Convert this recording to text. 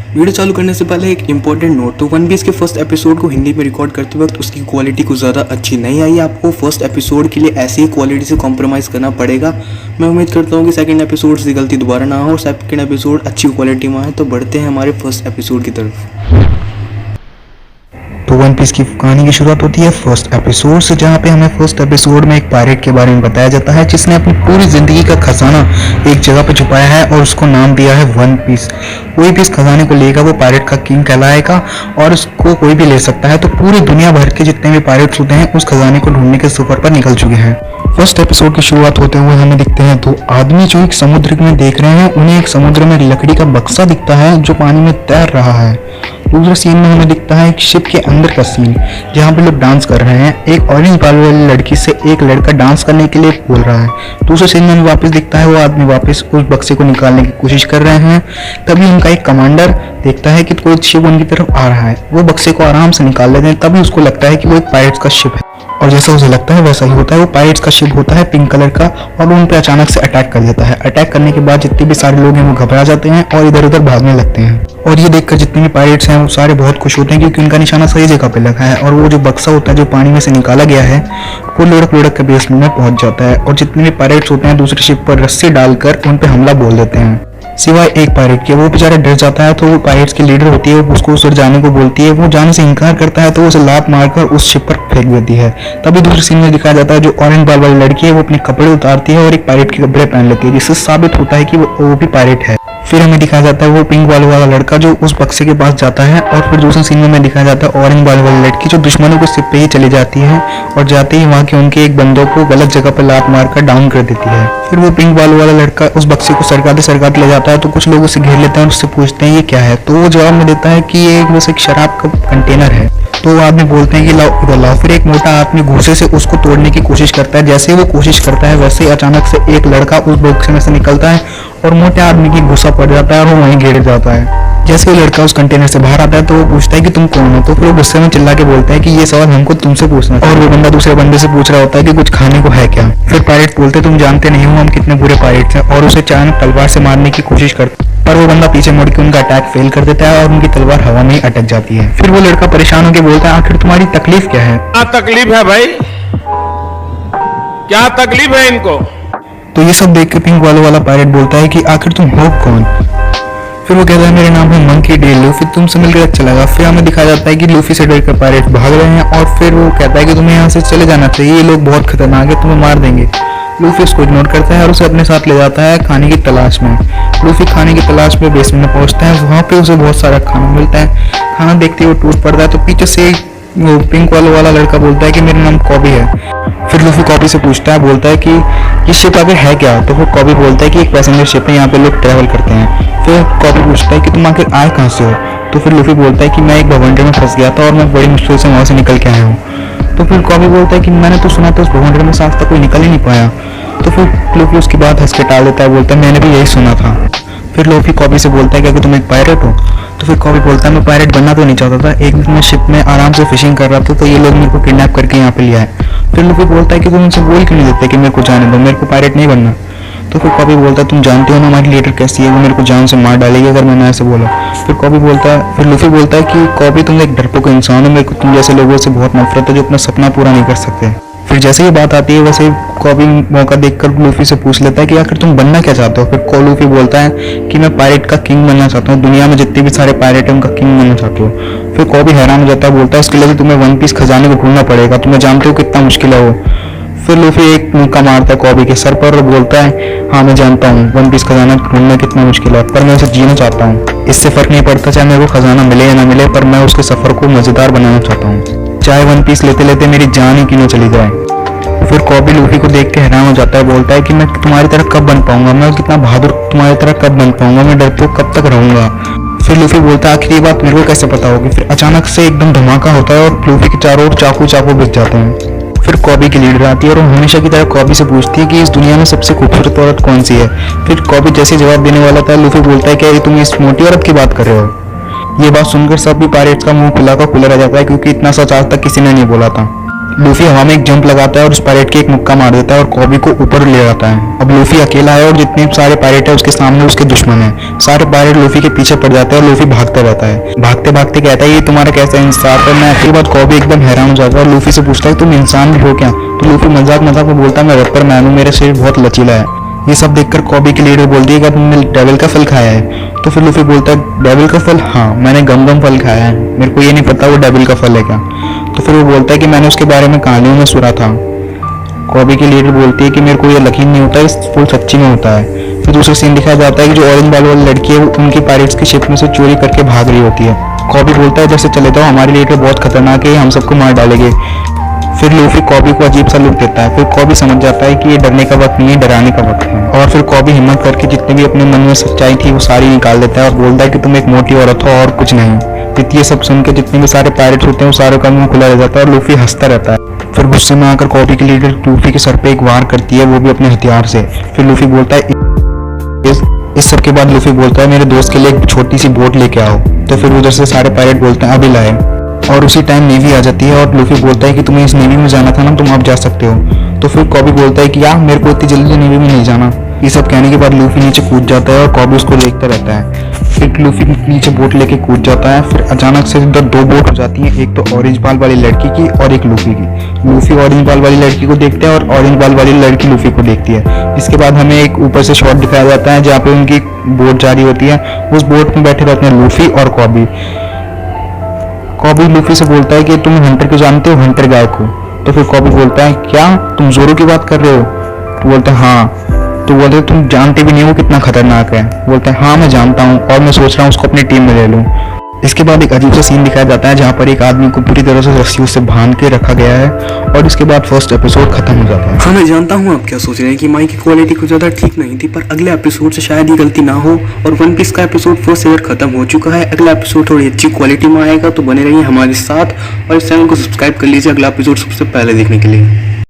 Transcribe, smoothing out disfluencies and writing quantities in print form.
Video चालू करने से पहले एक इंपॉर्टेंट नोट। तो वन पीस के फर्स्ट एपिसोड को हिंदी में रिकॉर्ड करते वक्त उसकी क्वालिटी कुछ ज़्यादा अच्छी नहीं आई। आपको फर्स्ट एपिसोड के लिए ऐसी ही क्वालिटी से कॉम्प्रोमाइज़ करना पड़ेगा। मैं उम्मीद करता हूँ कि सेकंड एपिसोड से गलती दोबारा ना हो और सेकंड एपिसोड अच्छी क्वालिटी में आए। तो बढ़ते हैं हमारे फर्स्ट एपिसोड की तरफ। तो वन पीस की कहानी की शुरुआत होती है फर्स्ट एपिसोड से, जहाँ पे हमें फर्स्ट एपिसोड में एक पायरेट के बारे में बताया जाता है जिसने अपनी पूरी जिंदगी का खजाना एक जगह पे छुपाया है और उसको नाम दिया है वन पीस। कोई भी इस खजाने को लेगा वो पायरेट का किंग कहलाएगा और उसको कोई भी ले सकता है। तो पूरी दुनिया भर के जितने भी पायरेट्स होते हैं उस खजाने को ढूंढने के सफर पर निकल चुके हैं। फर्स्ट एपिसोड की शुरुआत होते हुए हमें दिखते हैं दो आदमी जो एक समुद्र में देख रहे हैं। उन्हें एक समुद्र में लकड़ी का बक्सा दिखता है जो पानी में तैर रहा है। दूसरे सीन में हमें दिखता है एक शिप के अंदर का सीन जहाँ पे लोग डांस कर रहे हैं। एक ऑरेंज बाल वाली लड़की से एक लड़का डांस करने के लिए बोल रहा है। दूसरे सीन में हमें वापस दिखता है वो आदमी वापस उस बक्से को निकालने की कोशिश कर रहे हैं। तभी उनका एक कमांडर देखता है कि कोई शिप उनकी तरफ आ रहा है। वो बक्से को आराम से निकाल लेते हैं। तभी उसको लगता है कि वो एक पायरेट्स का शिप है और जैसा उसे लगता है वैसा ही होता है। वो पायरेट्स का शिप होता है पिंक कलर का और उन पे अचानक से अटैक कर देता है। अटैक करने के बाद जितने भी सारे लोग हैं वो घबरा जाते हैं और इधर उधर भागने लगते हैं। और ये देखकर जितने भी पायरेट्स हैं वो सारे बहुत खुश होते हैं क्योंकि उनका निशाना सही जगह पे लगा है और वो जो बक्सा होता है जो पानी में से निकाला गया है वो लुढ़क लुढ़क के बेसमेंट में पहुंच जाता है। और जितने भी पायरेट्स होते हैं दूसरी शिप पर रस्सी डालकर उन पे हमला बोल देते हैं सिवाय एक पायरेट के। वो बेचारा डर जाता है तो वो पायरेट्स की लीडर होती है उसको उस जाने को बोलती है। वो जाने से इनकार करता है तो वो उसे लात मारकर उस शिप पर फेंक देती है। तभी दूसरे सीन में दिखाया जाता है जो ऑरेंज बाल वाली लड़की है वो अपने कपड़े उतारती है और एक पायरेट के कपड़े पहन लेती है जिससे साबित होता है कि वो भी पायरेट है। फिर हमें दिखाया जाता है वो पिंक बाल वाला लड़का जो उस बक्से के पास जाता है और फिर दूसरे सीन में हमें दिखाया जाता है ऑरेंज बाल वाली लड़की जो दुश्मनों के सिप पे ही चली जाती है और जाते ही वहां के उनके एक बंदों को गलत जगह पर लात मारकर डाउन कर देती है। फिर वो पिंक बाल वाला लड़का उस बक्से को सरकाते ले जाता है तो कुछ लोग उसे घेर लेते हैं और उससे पूछते हैं ये क्या है। तो वो जवाब में देता है कि ये बस एक शराब का कंटेनर है। तो वो आदमी बोलते हैं कि लाओ इधर लाओ। फिर एक मोटा आदमी घूसे से उसको तोड़ने की कोशिश करता है। जैसे ही वो कोशिश करता है वैसे ही अचानक से एक लड़का उस बक्से में से निकलता है और मोटे आदमी की गुस्सा पड़ जाता है और वो वहीं गिर जाता है। जैसे ही लड़का उस कंटेनर से बाहर आता है तो वो पूछता है कि तुम कौन हो। तो फिर वो गुस्से में चिल्ला के बोलता है कि ये सवाल हमको तुमसे पूछना है। और वो बंदा दूसरे बंदे से पूछ रहा होता है कि कुछ खाने को है क्या। फिर पायरेट बोलते तुम जानते नहीं हो हम कितने बुरे पायरेट्स हैं और उसे अचानक तलवार से मारने की कोशिश करते पर वो बंदा पीछे मुड़ के उनका अटैक फेल कर देता है और उनकी तलवार हवा में ही अटक जाती है। फिर वो लड़का परेशान होकर बोलता है आखिर तुम्हारी तकलीफ क्या है। क्या तकलीफ है भाई, क्या तकलीफ है इनको। तो ये सब देख के पिंक वाला पायरेट बोलता है कि आखिर तुम हो कौन। फिर वो कहता है मेरा नाम है मंकी डी लूफी, तुमसे मिलकर अच्छा लगा। फिर हमें दिखाया जाता है कि लूफी से डर कर पायरेट भाग रहे हैं और फिर वो कहता है कि तुम्हें यहाँ से चले जाना चाहिए, ये लोग बहुत खतरनाक है, तुम्हें मार देंगे। लूफी उसको इग्नोर करता है और उसे अपने साथ ले जाता है खाने की तलाश में। लूफी खाने की तलाश में बेसमेंट में पहुंचता है। वहाँ पे उसे बहुत सारा खाना मिलता है। खाना देखते ही वो टूट पड़ता है तो पीछे से वो पिंक वाला लड़का बोलता है कि मेरा नाम कॉबी है। फिर लूफी कॉबी से पूछता है बोलता है कि ये शिप आखिर है क्या। तो वो कॉबी बोलता है कि एक पैसेंजर शिप है, यहाँ पे लोग ट्रैवल करते हैं। फिर कॉबी पूछता है कि तुम आखिर आए कहाँ से हो। तो फिर लूफी बोलता है कि मैं एक भवंडर में फंस गया था और मैं बड़ी मुश्किल से वहाँ से निकल के आया हूँ। तो फिर कॉबी बोलता है कि मैंने तो सुना था उस भवंडर में से आज तक कोई निकल ही नहीं पाया। तो फिर लूफी उसकी बात हंस के टाल देता है, बोलता है मैंने भी यही सुना था। फिर लूफी कॉबी से बोलता है कि तुम एक पायरेट हो। तो फिर कॉबी बोलता है मैं पायरेट बनना तो नहीं चाहता था, एक दिन मैं शिप में आराम से फिशिंग कर रहा था तो ये लोग मेरे को किडनैप करके यहाँ पे लिया है। फिर लूफी बोलता है कि तुम उनसे बोल क्यों नहीं देते कि मेरे को जाने दो, मेरे को पायरेट नहीं बनना। तो फिर कॉबी बोलता है तुम जानते हो ना हमारी लीडर कैसी है, वो मेरे को जान से मार डालेगी अगर मैंने ऐसे बोला। फिर लूफी बोलता है कि कॉबी तुम एक डरपोक इंसान हो, मेरे को तुम जैसे लोगों से बहुत नफरत है जो अपना सपना पूरा नहीं कर सकते। फिर जैसे ही बात आती है वैसे ही कॉबी मौका देखकर लूफी से पूछ लेता है कि आखिर तुम बनना क्या चाहते हो। फिर लूफी बोलता है कि मैं पायरेट का किंग बनना चाहता हूँ, दुनिया में जितने भी सारे पायरेट हैं उनका किंग बनना चाहता हूँ। फिर कॉबी हैरान हो जाता है, बोलता है उसके लिए तुम्हें वन पीस खजाने को ढूंढना पड़ेगा, तुम्हें जानते हो कितना मुश्किल है वो। फिर लूफी एक मुक्का मारता है कॉबी के सर पर और बोलता है हाँ मैं जानता हूँ वन पीस खजाना ढूंढना कितना मुश्किल है पर मैं उसे जीना चाहता हूँ। इससे फर्क नहीं पड़ता चाहे मेरे को खजाना मिले या ना मिले, पर मैं उसके सफर को मजेदार बनाना चाहता हूँ, चाहे वन पीस लेते लेते मेरी जान ही क्यों न चली जाए। फिर कॉबी लूफी को देख के हैरान हो जाता है, बोलता है कि मैं तुम्हारी तरह कब बन पाऊंगा, मैं कितना बहादुर तुम्हारी तरह कब बन पाऊंगा, मैं डरपोक कब तक रहूंगा। फिर लूफी बोलता है आखिर ये बात मेरे को कैसे पता होगी। फिर अचानक से एकदम धमाका होता है और लूफी के चारों ओर चाकू बिछ जाते हैं। फिर कॉबी की लीडर आती है और वो हमेशा की तरह कॉबी से पूछती है कि इस दुनिया में सबसे खूबसूरत औरत कौन सी है। फिर कॉबी जैसे जवाब देने वाला था लूफी बोलता है कि तुम इस मोटी औरत की बात कर रहे हो। ये बात सुनकर सब भी पायरेट्स का मुंह खुला रह जाता है क्योंकि इतना सच आज तक किसी ने नहीं बोला था। लूफी हवा में एक जंप लगाता है और उस पायरेट के एक मुक्का मार देता है और कॉबी को ऊपर ले जाता है। अब लूफी अकेला है और जितने सारे पायरेट है उसके सामने उसके दुश्मन है। सारे पायरेट लूफी के पीछे पड़ जाते हैं और लूफी भागता रहता है। भागते भागते कहता है ये तुम्हारा कैसा इंसाफ है। मैं के बाद कॉबी एकदम हैरान हो जाता है और लूफी से पूछता है तुम इंसान भी हो क्या। तो लूफी मजाक मजाक में बोलता है मैं रैपर मैन हूं, मेरा शरीर बहुत लचीला है। ये सब देखकर कॉबी की लीडर बोलती है कि तुमने डेविल का फल खाया है। तो फिर लूफी बोलता है डेविल का फल, हाँ मैंने गम गम फल खाया है, मेरे को ये नहीं पता वो डेविल का फल है क्या। तो फिर वो बोलता है कि मैंने उसके बारे में कहानियों में सुना था। कॉबी की लीडर बोलती है कि मेरे को ये यकीन नहीं होता, इस फुल सच्ची में होता है। फिर दूसरा सीन दिखाया जाता है कि जो ऑरेंज बाल वाली लड़की है वो उनकी पायरेट्स की शिप में से चोरी करके भाग रही होती है। कॉबी बोलता है जैसे चले जाओ, हमारी लीडर बहुत खतरनाक है, हम सबको मार डालेंगे। फिर लूफी कॉबी को अजीब सा लुक देता है। फिर कॉबी समझ जाता है कि ये डरने का वक्त नहीं है, डराने का वक्त है। और फिर कॉबी हिम्मत करके जितने भी अपने मन में सच्चाई थी वो सारी निकाल देता है और बोलता है कि तुम एक मोटी औरत हो और कुछ नहीं। फिर ये सब सुन के जितने भी सारे पायरेट्स होते हैं वो सारे का मुंह खुला रह जाता है और लूफी हंसता रहता है। फिर गुस्से में आकर कॉबी की लीडर लूफी के सर पे एक वार करती है, वो भी अपने हथियार से। फिर लूफी बोलता है इस सब के बाद लूफी बोलता है मेरे दोस्त के लिए एक छोटी सी बोट लेके आओ। तो फिर उधर से सारे पायरेट बोलते हैं अभी लाए। और उसी टाइम नेवी आ जाती है और लूफी बोलता है कि तुम्हें इस नेवी में जाना था ना, तुम अब जा सकते हो। तो फिर कॉबी बोलता है कि यार मेरे को इतनी जल्दी नेवी में नहीं जाना। ये सब कहने के बाद लूफी नीचे कूद जाता है और कॉबी उसको देखता रहता है। फिर लूफी नीचे बोट लेके कूद जाता है। फिर अचानक से इधर दो बोट हो जाती हैं, एक तो ऑरेंज बाल वाली लड़की की और एक लूफी की। लूफी ऑरेंज बाल वाली लड़की को देखते हैं और ऑरेंज बाल वाली लड़की लूफी को देखती है। इसके बाद हमें एक ऊपर से शॉट दिखाया जाता है जहाँ पे उनकी बोट जा रही होती है। उस बोट में बैठे रहते हैं लूफी और कॉबी। कॉबी लूफी से बोलता है कि तुम हंटर को जानते हो, हंटर गाय को। तो फिर कॉबी बोलता है क्या तुम जोरो की बात कर रहे हो। तो बोलते हैं हाँ। तो बोलते हैं तुम जानते भी नहीं हो कितना खतरनाक है। बोलते हैं हाँ मैं जानता हूँ और मैं सोच रहा हूँ उसको अपनी टीम में ले लूँ। इसके बाद एक अजीब सा सीन दिखाया जाता है जहाँ पर एक आदमी को पूरी तरह से रस्सियों से बांध के रखा गया है और इसके बाद फर्स्ट एपिसोड खत्म हो जाता है। हाँ मैं जानता हूँ आप क्या सोच रहे हैं कि माई की क्वालिटी कुछ ज़्यादा ठीक नहीं थी, पर अगले एपिसोड से शायद ये गलती ना हो। और वन पीस का एपिसोड फर्स्ट ईयर खत्म हो चुका है। अगला एपिसोड थोड़ी अच्छी क्वालिटी में आएगा, तो बने रहिए हमारे साथ और इस चैनल को सब्सक्राइब कर लीजिए अगला एपिसोड सबसे पहले देखने के लिए।